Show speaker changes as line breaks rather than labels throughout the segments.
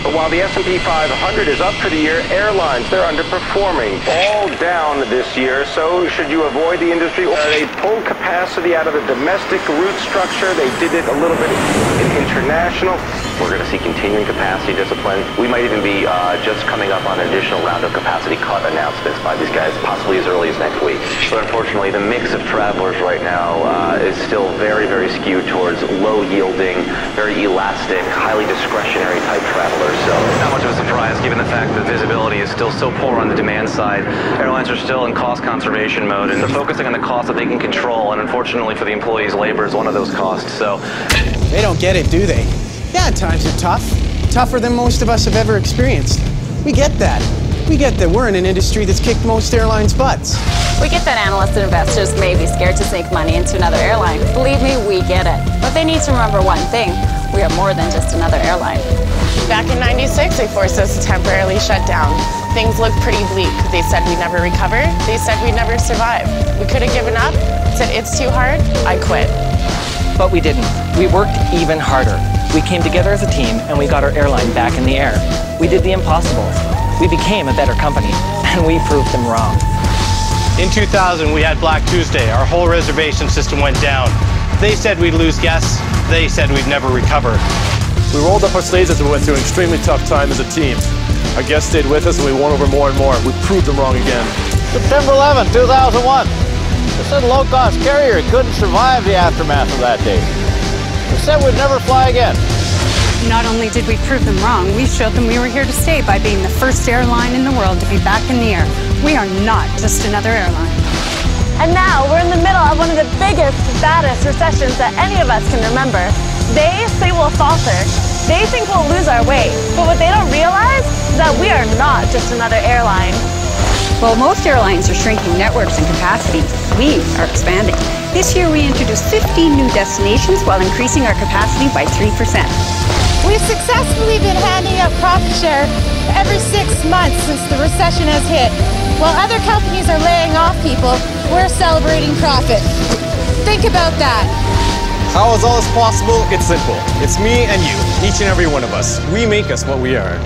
But while the S&P 500 is up for the year, airlines, they're underperforming. All down this year, so should you avoid the industry? They pulled capacity out of the domestic route structure. They did it a little bit in international. We're going to see continuing capacity discipline. We might even be just coming up on an additional round of capacity cut announcements by these guys, possibly as early as next week. But unfortunately, the mix of travelers right now is still very, very skewed towards low-yielding, very elastic, highly discretionary type travelers. So not much of a surprise given the fact that visibility is still so poor on the demand side. Airlines are still in cost conservation mode, and they're focusing on the costs that they can control, and unfortunately for the employees, labor is one of those costs. So
they don't get it, do they? Yeah, times are tough. Tougher than most of us have ever experienced. We get that. We get that we're in an industry that's kicked most airlines' butts.
We get that analysts and investors may be scared to sink money into another airline. Believe me, we get it. But they need to remember one thing. We are more than just another airline.
Back in '96, they forced us to temporarily shut down. Things looked pretty bleak. They said we'd never recover. They said we'd never survive. We could have given up, said it's too hard, I quit.
But we didn't. We worked even harder. We came together as a team and we got our airline back in the air. We did the impossible. We became a better company, and we proved them wrong.
In 2000, we had Black Tuesday. Our whole reservation system went down. They said we'd lose guests. They said we'd never recover.
We rolled up our sleeves as we went through an extremely tough time as a team. Our guests stayed with us and we won over more and more. We proved them wrong again.
September 11, 2001. They said low-cost carrier couldn't survive the aftermath of that day. They said we'd never fly again.
Not only did we prove them wrong, we showed them we were here to stay by being the first airline in the world to be back in the air. We are not just another airline.
And now we're in the middle of one of the biggest, baddest recessions that any of us can remember. They say we'll falter. They think we'll lose our way. But what they don't realize is that we are not just another airline.
While most airlines are shrinking networks and capacity, we are expanding. This year we introduced 15 new destinations while increasing our capacity by 3%.
We've successfully been handing out profit share every 6 months since the recession has hit. While other companies are laying off people, we're celebrating profit. Think about that.
How is all this possible? It's simple. It's me and you, each and every one of us. We make us what we are.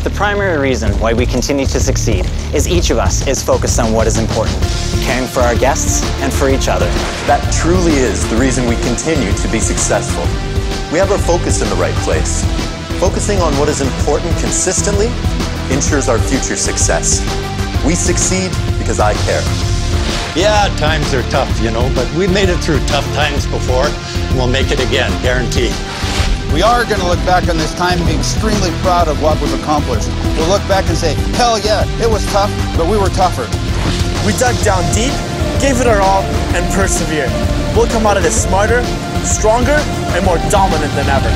The primary reason why we continue to succeed is each of us is focused on what is important, caring for our guests and for each other.
That truly is the reason we continue to be successful. We have our focus in the right place. Focusing on what is important consistently ensures our future success. We succeed because I care.
Yeah, times are tough, but we've made it through tough times before, and we'll make it again, guaranteed.
We are going to look back on this time and be extremely proud of what we've accomplished. We'll look back and say, hell yeah, it was tough, but we were tougher.
We dug down deep, gave it our all, and persevered. We'll come out of this smarter, stronger, and more dominant than ever.